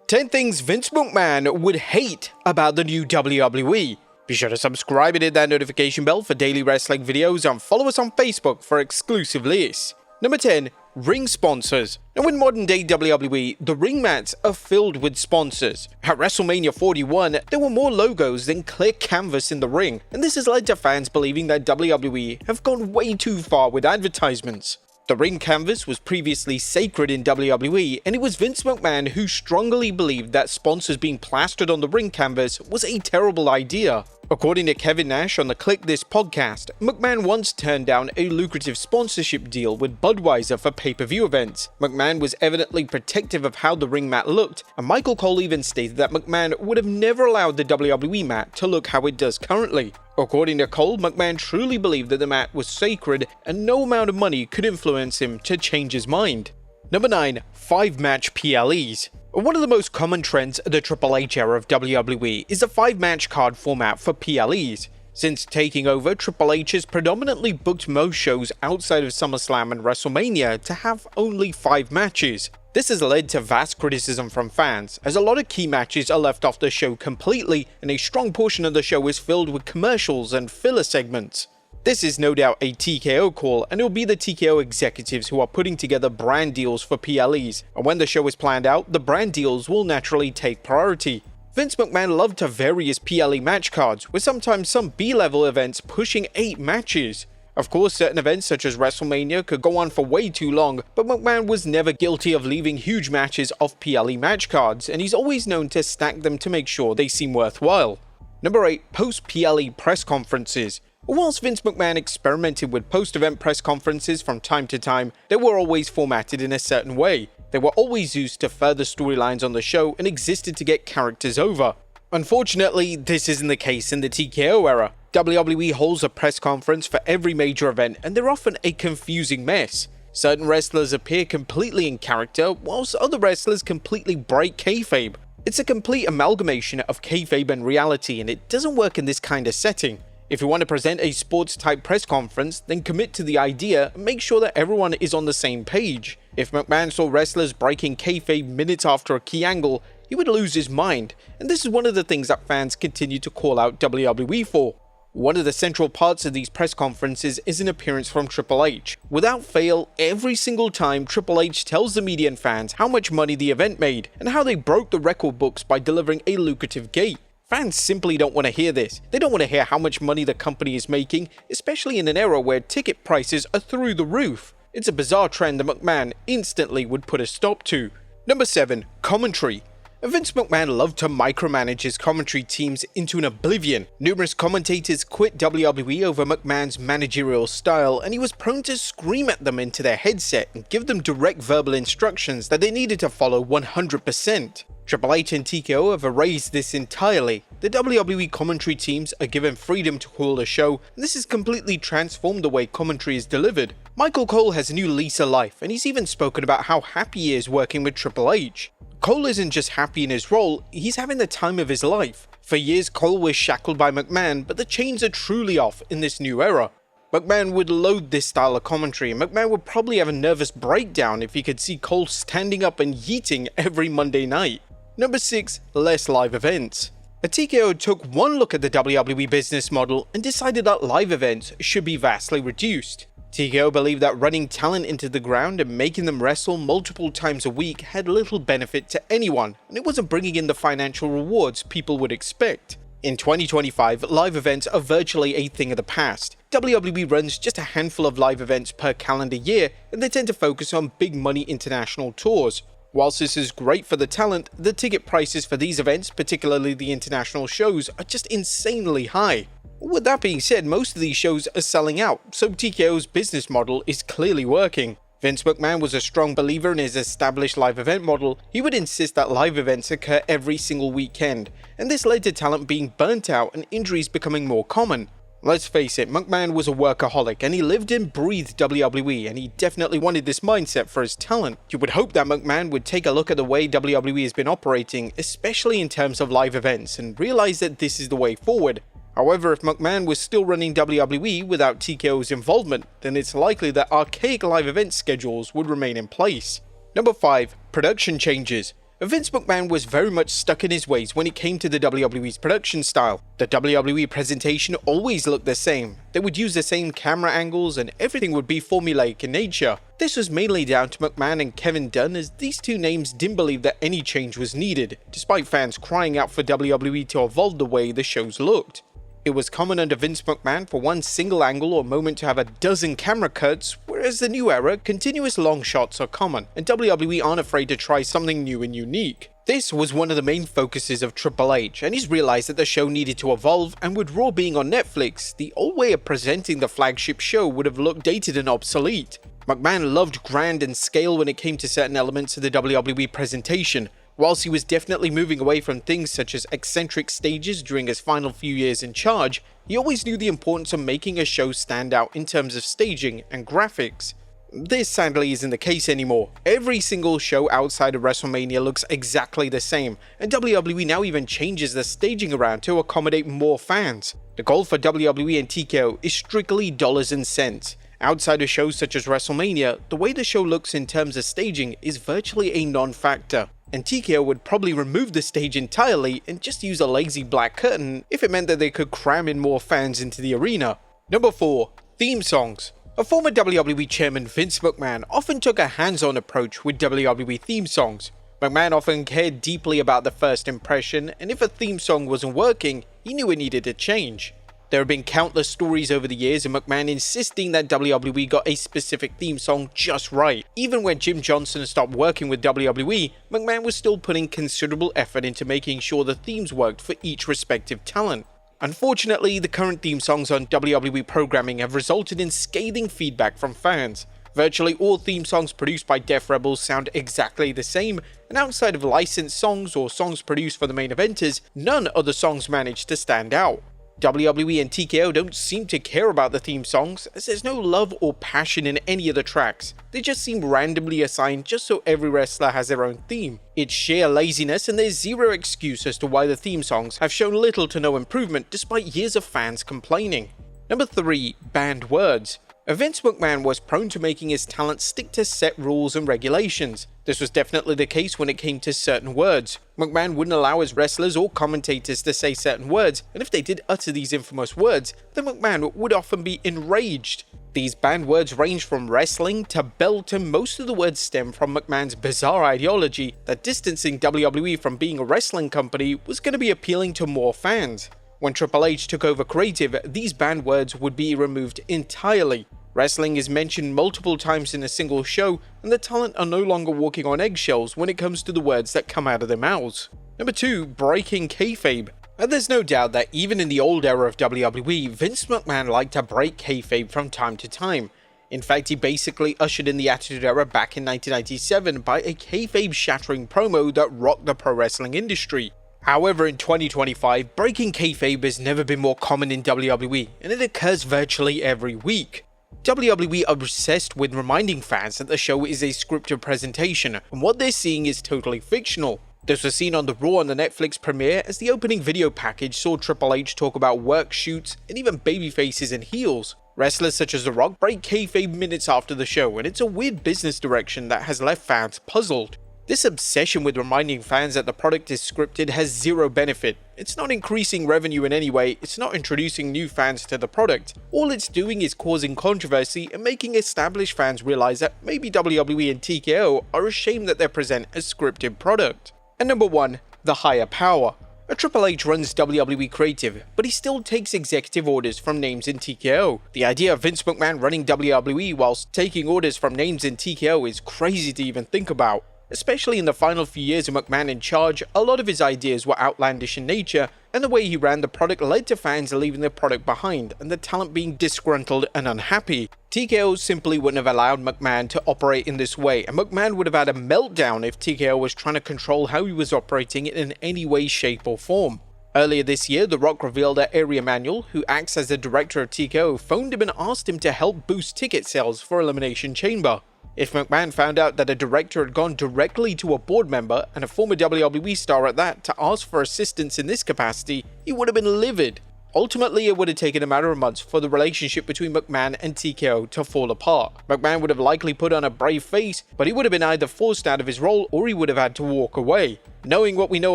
10 things Vince McMahon would hate about the new WWE. Be sure to subscribe and hit that notification bell for daily wrestling videos and follow us on Facebook for exclusive lists. Number 10. Ring sponsors. Now in modern day WWE, the ring mats are filled with sponsors. At WrestleMania 41, there were more logos than clear canvas in the ring, and this has led to fans believing that WWE have gone way too far with advertisements. The ring canvas was previously sacred in WWE, and it was Vince McMahon who strongly believed that sponsors being plastered on the ring canvas was a terrible idea. According to Kevin Nash on the Click This podcast, McMahon once turned down a lucrative sponsorship deal with Budweiser for pay-per-view events. McMahon was evidently protective of how the ring mat looked, and Michael Cole even stated that McMahon would have never allowed the WWE mat to look how it does currently. According to Cole, McMahon truly believed that the mat was sacred, and no amount of money could influence him to change his mind. Number 9. 5-match PLEs. One of the most common trends of the Triple H era of WWE is the 5-match card format for PLEs. Since taking over, Triple H has predominantly booked most shows outside of SummerSlam and WrestleMania to have only 5 matches. This has led to vast criticism from fans, as a lot of key matches are left off the show completely, and a strong portion of the show is filled with commercials and filler segments. This is no doubt a TKO call, and it will be the TKO executives who are putting together brand deals for PLEs, and when the show is planned out, the brand deals will naturally take priority. Vince McMahon loved to vary his PLE match cards, with sometimes some B-level events pushing 8 matches. Of course, certain events such as WrestleMania could go on for way too long, but McMahon was never guilty of leaving huge matches off PLE match cards, and he's always known to stack them to make sure they seem worthwhile. Number 8. Post-PLE press conferences. Whilst Vince McMahon experimented with post-event press conferences from time to time, they were always formatted in a certain way. They were always used to further storylines on the show and existed to get characters over. Unfortunately, this isn't the case in the TKO era. WWE holds a press conference for every major event, and they're often a confusing mess. Certain wrestlers appear completely in character, whilst other wrestlers completely break kayfabe. It's a complete amalgamation of kayfabe and reality, and it doesn't work in this kind of setting. If you want to present a sports-type press conference, then commit to the idea and make sure that everyone is on the same page. If McMahon saw wrestlers breaking kayfabe minutes after a key angle, he would lose his mind, and this is one of the things that fans continue to call out WWE for. One of the central parts of these press conferences is an appearance from Triple H. Without fail, every single time Triple H tells the media and fans how much money the event made, and how they broke the record books by delivering a lucrative gate. Fans simply don't want to hear this. They don't want to hear how much money the company is making, especially in an era where ticket prices are through the roof. It's a bizarre trend that McMahon instantly would put a stop to. Number 7. Commentary. Vince McMahon loved to micromanage his commentary teams into an oblivion. Numerous commentators quit WWE over McMahon's managerial style, and he was prone to scream at them into their headset and give them direct verbal instructions that they needed to follow 100%. Triple H and TKO have erased this entirely. The WWE commentary teams are given freedom to call the show, and this has completely transformed the way commentary is delivered. Michael Cole has a new lease of life, and he's even spoken about how happy he is working with Triple H. Cole isn't just happy in his role, he's having the time of his life. For years, Cole was shackled by McMahon, but the chains are truly off in this new era. McMahon would loathe this style of commentary, and McMahon would probably have a nervous breakdown if he could see Cole standing up and yeeting every Monday night. Number 6. Less live events. TKO took one look at the WWE business model and decided that live events should be vastly reduced. TKO believed that running talent into the ground and making them wrestle multiple times a week had little benefit to anyone, and it wasn't bringing in the financial rewards people would expect. In 2025, live events are virtually a thing of the past. WWE runs just a handful of live events per calendar year, and they tend to focus on big money international tours. Whilst this is great for the talent, the ticket prices for these events, particularly the international shows, are just insanely high. With that being said, most of these shows are selling out, so TKO's business model is clearly working. Vince McMahon was a strong believer in his established live event model. He would insist that live events occur every single weekend, and this led to talent being burnt out and injuries becoming more common. Let's face it, McMahon was a workaholic, and he lived and breathed WWE, and he definitely wanted this mindset for his talent. You would hope that McMahon would take a look at the way WWE has been operating, especially in terms of live events, and realize that this is the way forward. However, if McMahon was still running WWE without TKO's involvement, then it's likely that archaic live event schedules would remain in place. Number 5. Production changes. Vince McMahon was very much stuck in his ways when it came to the WWE's production style. The WWE presentation always looked the same. They would use the same camera angles and everything would be formulaic in nature. This was mainly down to McMahon and Kevin Dunn, as these two names didn't believe that any change was needed, despite fans crying out for WWE to evolve the way the shows looked. It was common under Vince McMahon for one single angle or moment to have a dozen camera cuts, whereas the new era, continuous long shots are common, and WWE aren't afraid to try something new and unique. This was one of the main focuses of Triple H, and he's realized that the show needed to evolve, and with Raw being on Netflix, the old way of presenting the flagship show would have looked dated and obsolete. McMahon loved grand and scale when it came to certain elements of the WWE presentation. Whilst he was definitely moving away from things such as eccentric stages during his final few years in charge, he always knew the importance of making a show stand out in terms of staging and graphics. This sadly isn't the case anymore. Every single show outside of WrestleMania looks exactly the same, and WWE now even changes the staging around to accommodate more fans. The goal for WWE and TKO is strictly dollars and cents. Outside of shows such as WrestleMania, the way the show looks in terms of staging is virtually a non-factor, and TKO would probably remove the stage entirely and just use a lazy black curtain if it meant that they could cram in more fans into the arena. Number 4. Theme songs. A former WWE chairman, Vince McMahon, often took a hands-on approach with WWE theme songs. McMahon often cared deeply about the first impression, and if a theme song wasn't working, he knew it needed a change. There have been countless stories over the years of McMahon insisting that WWE got a specific theme song just right. Even when Jim Johnson stopped working with WWE, McMahon was still putting considerable effort into making sure the themes worked for each respective talent. Unfortunately, the current theme songs on WWE programming have resulted in scathing feedback from fans. Virtually all theme songs produced by Def Rebels sound exactly the same, and outside of licensed songs or songs produced for the main eventers, none of the songs manage to stand out. WWE and TKO don't seem to care about the theme songs, as there's no love or passion in any of the tracks. They just seem randomly assigned just so every wrestler has their own theme. It's sheer laziness, and there's zero excuse as to why the theme songs have shown little to no improvement despite years of fans complaining. Number 3. Banned words. Vince McMahon was prone to making his talent stick to set rules and regulations. This was definitely the case when it came to certain words. McMahon wouldn't allow his wrestlers or commentators to say certain words, and if they did utter these infamous words, then McMahon would often be enraged. These banned words range from wrestling to belt, and most of the words stem from McMahon's bizarre ideology that distancing WWE from being a wrestling company was going to be appealing to more fans. When Triple H took over creative, these banned words would be removed entirely. Wrestling is mentioned multiple times in a single show, and the talent are no longer walking on eggshells when it comes to the words that come out of their mouths. Number 2. Breaking Kayfabe. There's no doubt that even in the old era of WWE, Vince McMahon liked to break kayfabe from time to time. In fact, he basically ushered in the Attitude Era back in 1997 by a kayfabe-shattering promo that rocked the pro wrestling industry. However, in 2025, breaking kayfabe has never been more common in WWE, and it occurs virtually every week. WWE are obsessed with reminding fans that the show is a scripted presentation, and what they're seeing is totally fictional. This was seen on the Raw and the Netflix premiere, as the opening video package saw Triple H talk about work shoots and even babyfaces and heels. Wrestlers such as The Rock break kayfabe minutes after the show, and it's a weird business direction that has left fans puzzled. This obsession with reminding fans that the product is scripted has zero benefit. It's not increasing revenue in any way, it's not introducing new fans to the product. All it's doing is causing controversy and making established fans realize that maybe WWE and TKO are ashamed that they present a scripted product. And number 1. The higher power. Triple H runs WWE creative, but he still takes executive orders from names in TKO. The idea of Vince McMahon running WWE whilst taking orders from names in TKO is crazy to even think about. Especially in the final few years of McMahon in charge, a lot of his ideas were outlandish in nature, and the way he ran the product led to fans leaving the product behind and the talent being disgruntled and unhappy. TKO simply wouldn't have allowed McMahon to operate in this way, and McMahon would have had a meltdown if TKO was trying to control how he was operating in any way, shape or form. Earlier this year, The Rock revealed that Ari Emanuel, who acts as the director of TKO, phoned him and asked him to help boost ticket sales for Elimination Chamber. If McMahon found out that a director had gone directly to a board member, and a former WWE star at that, to ask for assistance in this capacity, he would have been livid. Ultimately, it would have taken a matter of months for the relationship between McMahon and TKO to fall apart. McMahon would have likely put on a brave face, but he would have been either forced out of his role or he would have had to walk away. Knowing what we know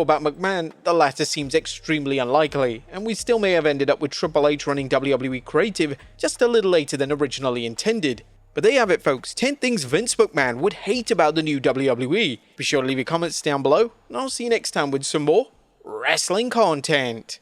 about McMahon, the latter seems extremely unlikely, and we still may have ended up with Triple H running WWE Creative just a little later than originally intended. But there you have it, folks, 10 things Vince McMahon would hate about the new WWE. Be sure to leave your comments down below, and I'll see you next time with some more wrestling content.